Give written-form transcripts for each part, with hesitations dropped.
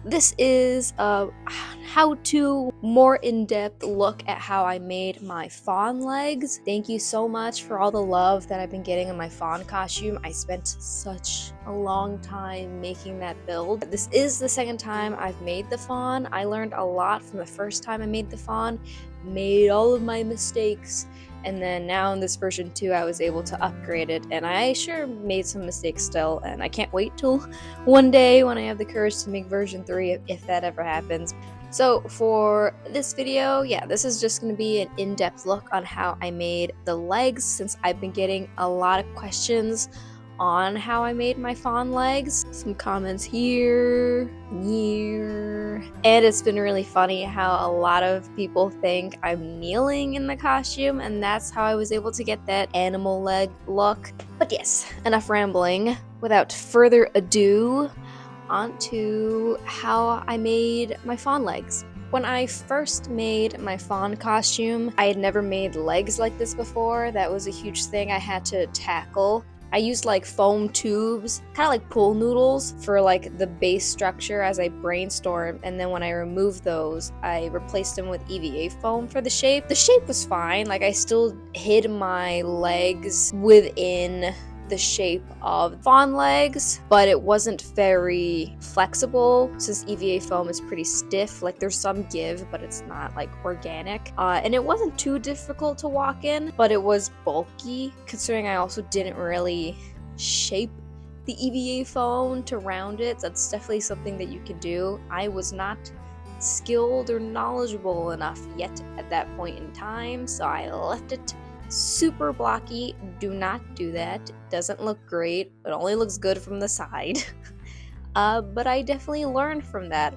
this is a how-to, more in-depth look at how I made my fawn legs. Thank you so much for all the love that I've been getting on my fawn costume. I spent such a long time making that build. This is the second time I've made the fawn. I learned a lot from the first time I made the fawn, made all of my mistakes, and then now in this version 2 I was able to upgrade it, and I sure made some mistakes still, and I can't wait till one day when I have the courage to make version 3 if that ever happens. So for this video, yeah, this is just going to be an in-depth look on how I made the legs, since I've been getting a lot of questions on how I made my fawn legs. Some comments here, and it's been really funny how a lot of people think I'm kneeling in the costume, and that's how I was able to get that animal leg look. But yes, enough rambling. Without further ado, onto how I made my fawn legs. When I first made my fawn costume, I had never made legs like this before. That was a huge thing I had to tackle. I used like foam tubes, kind of like pool noodles, for like the base structure as I brainstormed, and then when I removed those, I replaced them with EVA foam for the shape. The shape was fine, like I still hid my legs within the shape of fawn legs, but it wasn't very flexible since EVA foam is pretty stiff. Like there's some give, but it's not like organic. And it wasn't too difficult to walk in, but it was bulky, considering I also didn't really shape the EVA foam to round it. That's definitely something that you can do. I was not skilled or knowledgeable enough yet at that point in time, so I left it super blocky. Do not do that. It doesn't look great. It only looks good from the side. But I definitely learned from that.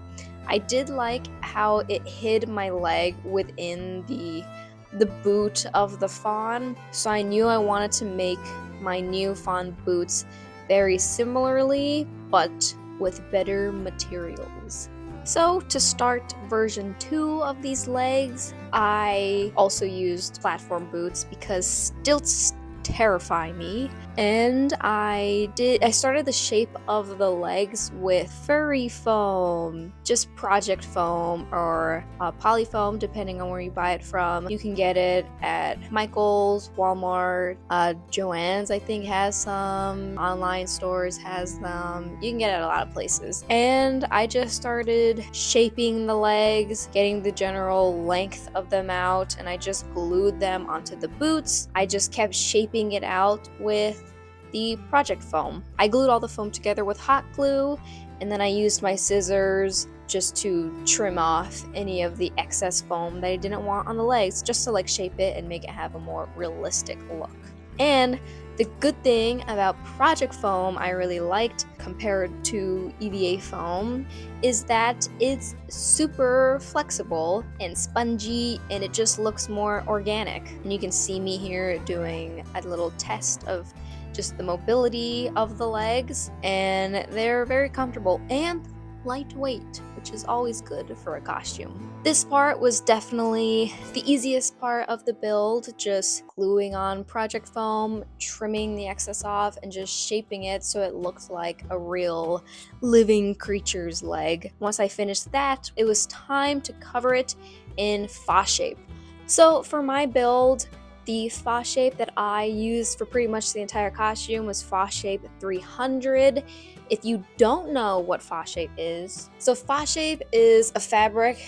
I did like how it hid my leg within the boot of the fawn, so I knew I wanted to make my new fawn boots very similarly, but with better materials. So to start version 2 of these legs, I also used platform boots because stilts terrify me, and I started the shape of the legs with furry foam, just project foam or poly foam depending on where you buy it from. You can get it at Michael's, Walmart, Joann's I think has some, online stores has them. You can get it at a lot of places. And I just started shaping the legs, getting the general length of them out, and I just glued them onto the boots. I just kept shaping it out with the project foam. I glued all the foam together with hot glue, and then I used my scissors just to trim off any of the excess foam that I didn't want on the legs, just to like shape it and make it have a more realistic look. And the good thing about project foam I really liked compared to EVA foam is that it's super flexible and spongy, and it just looks more organic. And you can see me here doing a little test of just the mobility of the legs, and they're very comfortable and lightweight, which is always good for a costume. This part was definitely the easiest part of the build, just gluing on project foam, trimming the excess off, and just shaping it so it looked like a real living creature's leg. Once I finished that, it was time to cover it in Fosshape. So for my build, the Fosshape that I used for pretty much the entire costume was Fosshape 300. If you don't know what Fosshape is, so Fosshape is a fabric.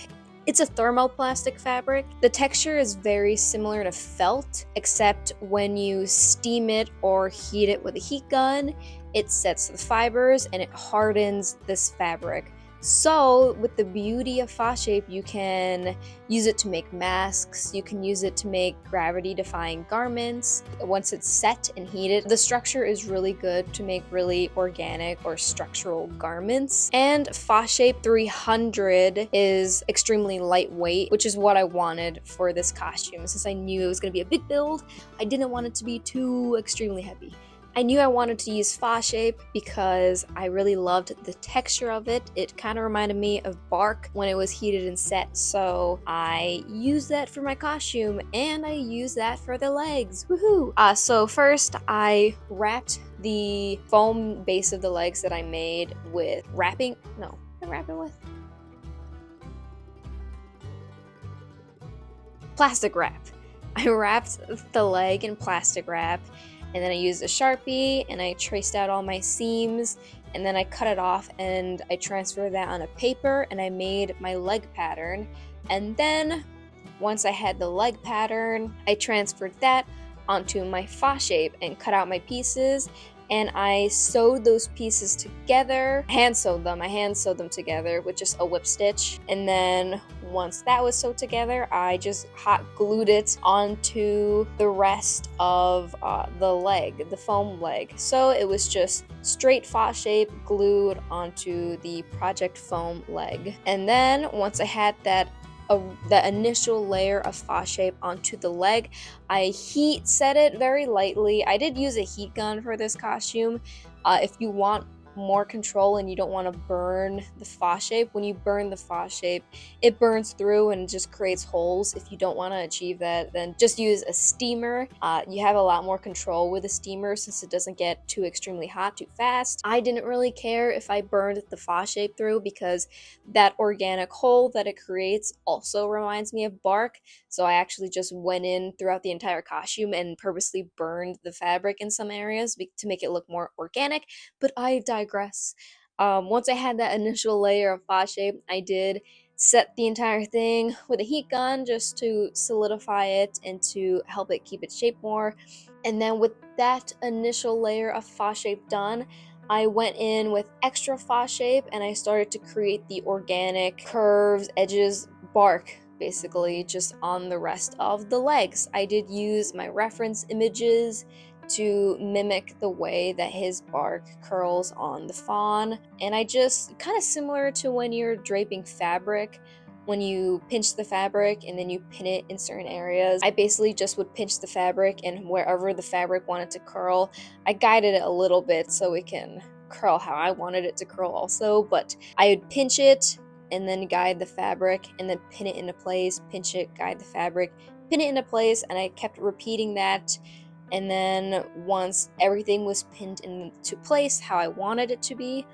It's a thermoplastic fabric. The texture is very similar to felt, except when you steam it or heat it with a heat gun, it sets the fibers and it hardens this fabric. So with the beauty of Fosshape, you can use it to make masks, you can use it to make gravity-defying garments. Once it's set and heated, the structure is really good to make really organic or structural garments. And Fosshape 300 is extremely lightweight, which is what I wanted for this costume. Since I knew it was going to be a big build, I didn't want it to be too extremely heavy. I knew I wanted to use Fosshape because I really loved the texture of it. It kind of reminded me of bark when it was heated and set, so I used that for my costume, and I used that for the legs. Woohoo! So first, I wrapped the foam base of the legs that I made with wrapping gonna wrap it with? Plastic wrap. I wrapped the leg in plastic wrap, and then I used a Sharpie and I traced out all my seams, and then I cut it off and I transferred that on a paper and I made my leg pattern. And then once I had the leg pattern, I transferred that onto my Fosshape and cut out my pieces, and I sewed those pieces together. I hand sewed them together with just a whip stitch. And then once that was sewed together, I just hot glued it onto the rest of the leg, the foam leg. So it was just straight Fosshape glued onto the project foam leg. And then once I had the initial layer of Fosshape onto the leg, I heat set it very lightly. I did use a heat gun for this costume. If you want more control and you don't want to burn the Fosshape, when you burn the Fosshape, it burns through and just creates holes. If you don't want to achieve that, then just use a steamer. You have a lot more control with a steamer since it doesn't get too extremely hot too fast. I didn't really care if I burned the Fosshape through because that organic hole that it creates also reminds me of bark. So I actually just went in throughout the entire costume and purposely burned the fabric in some areas to make it look more organic, but I digress. Once I had that initial layer of Fosshape, I did set the entire thing with a heat gun just to solidify it and to help it keep its shape more. And then with that initial layer of Fosshape done, I went in with extra Fosshape and I started to create the organic curves, edges, bark, basically just on the rest of the legs. I did use my reference images to mimic the way that his bark curls on the fawn. And I just, kind of similar to when you're draping fabric, when you pinch the fabric and then you pin it in certain areas, I basically just would pinch the fabric, and wherever the fabric wanted to curl, I guided it a little bit so it can curl how I wanted it to curl also. But I would pinch it and then guide the fabric and then pin it into place, pinch it, guide the fabric, pin it into place, and I kept repeating that. And then once everything was pinned into place how I wanted it to be,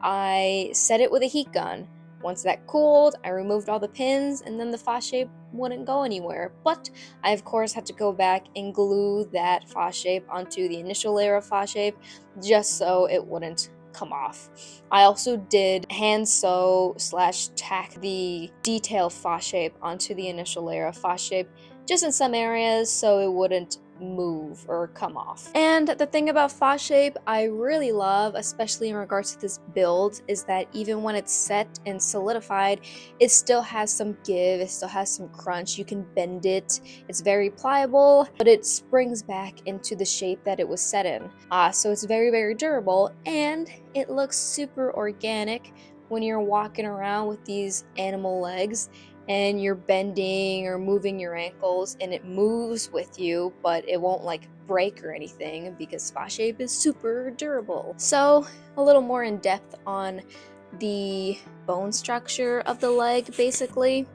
I set it with a heat gun. Once that cooled, I removed all the pins, and then the Fosshape wouldn't go anywhere. But I, of course, had to go back and glue that Fosshape onto the initial layer of Fosshape just so it wouldn't come off. I also did hand sew / tack the detail Fosshape onto the initial layer of Fosshape just in some areas so it wouldn't move or come off. And the thing about Fosshape I really love, especially in regards to this build, is that even when it's set and solidified, it still has some give, it still has some crunch. You can bend it, it's very pliable, but it springs back into the shape that it was set in. So it's very, very durable, and it looks super organic when you're walking around with these animal legs and you're bending or moving your ankles, and it moves with you, but it won't like break or anything because Fosshape is super durable. So a little more in depth on the bone structure of the leg. Basically,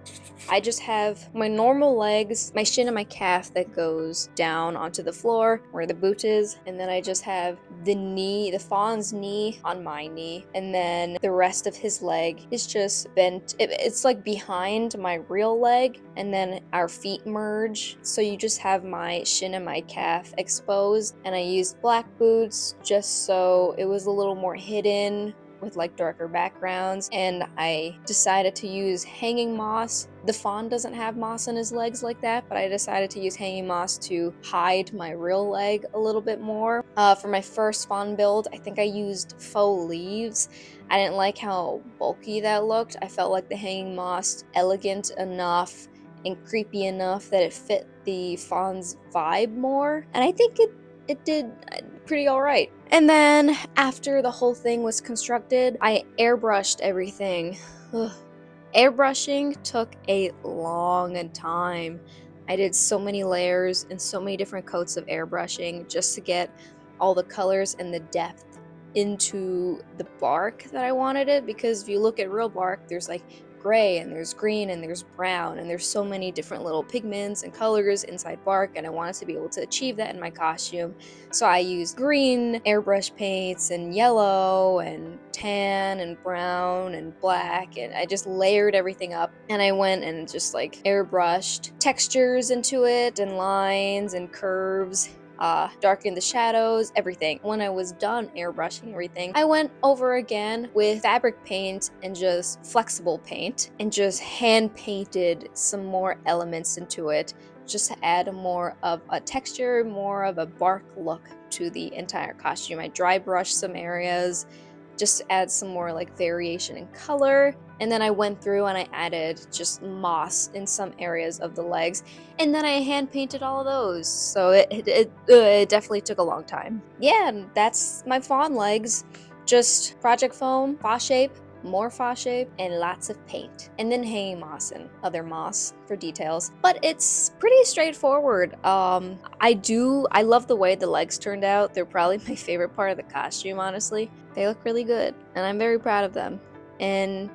I just have my normal legs, my shin and my calf that goes down onto the floor where the boot is, and then I just have the knee, the fawn's knee on my knee, and then the rest of his leg is just bent. It's like behind my real leg, and then our feet merge, so you just have my shin and my calf exposed. And I used black boots just so it was a little more hidden with like darker backgrounds, and I decided to use hanging moss. The fawn doesn't have moss on his legs like that, but I decided to use hanging moss to hide my real leg a little bit more. For my first fawn build, I think I used faux leaves. I didn't like how bulky that looked. I felt like the hanging moss elegant enough and creepy enough that it fit the fawn's vibe more, and I think it did pretty alright. And then after the whole thing was constructed, I airbrushed everything. Ugh. Airbrushing took a long time. I did so many layers and so many different coats of airbrushing just to get all the colors and the depth into the bark that I wanted it, because if you look at real bark, there's like gray and there's green and there's brown, and there's so many different little pigments and colors inside bark, and I wanted to be able to achieve that in my costume. So I used green airbrush paints and yellow and tan and brown and black, and I just layered everything up, and I went and just like airbrushed textures into it and lines and curves, darken the shadows, everything. When I was done airbrushing everything, I went over again with fabric paint and just flexible paint and just hand painted some more elements into it, just to add more of a texture, more of a bark look to the entire costume. I dry brushed some areas just to add some more like variation in color, and then I went through and I added just moss in some areas of the legs, and then I hand painted all of those. So it definitely took a long time. Yeah, and that's my fawn legs. Just Project Foam, Fosshape, more Fosshape, and lots of paint, and then hanging moss and other moss for details. But it's pretty straightforward. I love the way the legs turned out. They're probably my favorite part of the costume, honestly. They look really good, and I'm very proud of them. And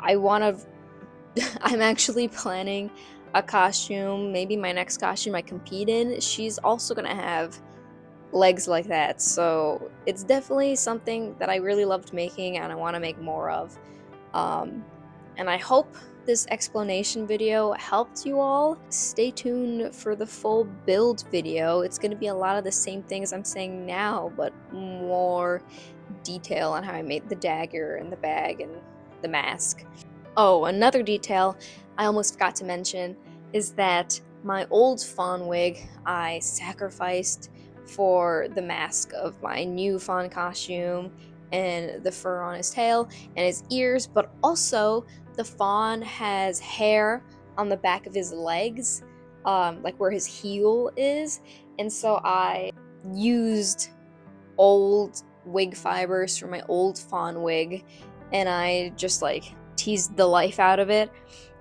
I'm actually planning a costume, maybe my next costume I compete in. She's also gonna have legs like that, so it's definitely something that I really loved making and I want to make more of. And I hope this explanation video helped you all. Stay tuned for the full build video. It's going to be a lot of the same things I'm saying now, but more detail on how I made the dagger and the bag and the mask. Oh, another detail I almost forgot to mention is that my old fawn wig I sacrificed for the mask of my new fawn costume, and the fur on his tail and his ears, but also the fawn has hair on the back of his legs, like where his heel is, and so I used old wig fibers from my old fawn wig, and I just like teased the life out of it,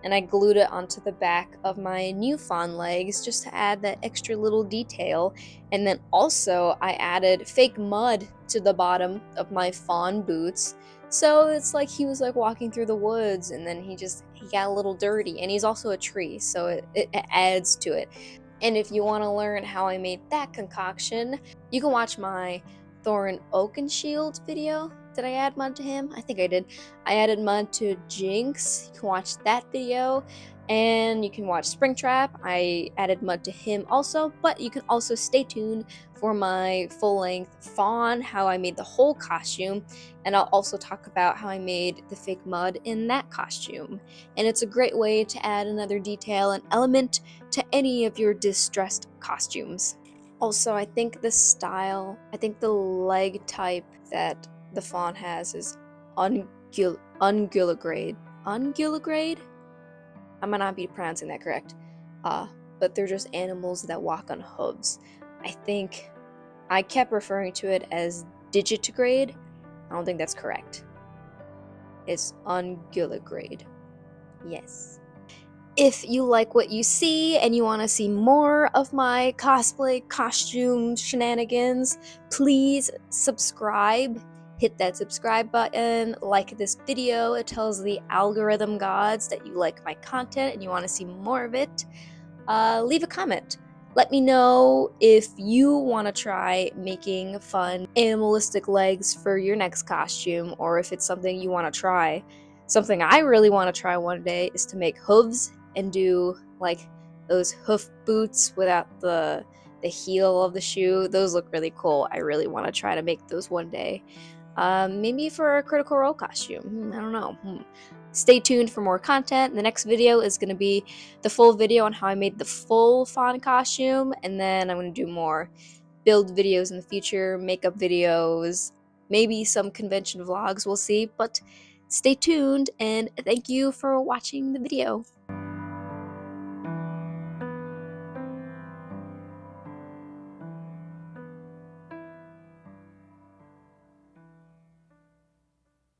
and I glued it onto the back of my new fawn legs just to add that extra little detail. And then also I added fake mud to the bottom of my fawn boots, so it's like he was like walking through the woods, and then he got a little dirty, and he's also a tree, so it adds to it. And if you want to learn how I made that concoction, you can watch my Thorin Oakenshield video. Did I add mud to him? I think I did. I added mud to Jinx. You can watch that video. And you can watch Springtrap. I added mud to him also. But you can also stay tuned for my full-length Fawn, how I made the whole costume. And I'll also talk about how I made the fake mud in that costume. And it's a great way to add another detail and element to any of your distressed costumes. Also, I think the leg type that the fawn has is unguligrade. Unguligrade? I might not be pronouncing that correct. But they're just animals that walk on hooves. I think I kept referring to it as digitigrade. I don't think that's correct. It's unguligrade. Yes. If you like what you see and you want to see more of my cosplay costume shenanigans, please subscribe. Hit that subscribe button, like this video. It tells the algorithm gods that you like my content and you want to see more of it. Leave a comment. Let me know if you want to try making fun animalistic legs for your next costume, or if it's something you want to try. Something I really want to try one day is to make hooves and do like those hoof boots without the heel of the shoe. Those look really cool. I really want to try to make those one day. Maybe for a Critical Role costume. I don't know. Stay tuned for more content. The next video is going to be the full video on how I made the full fawn costume, and then I'm going to do more build videos in the future, makeup videos, maybe some convention vlogs, we'll see. But stay tuned, and thank you for watching the video.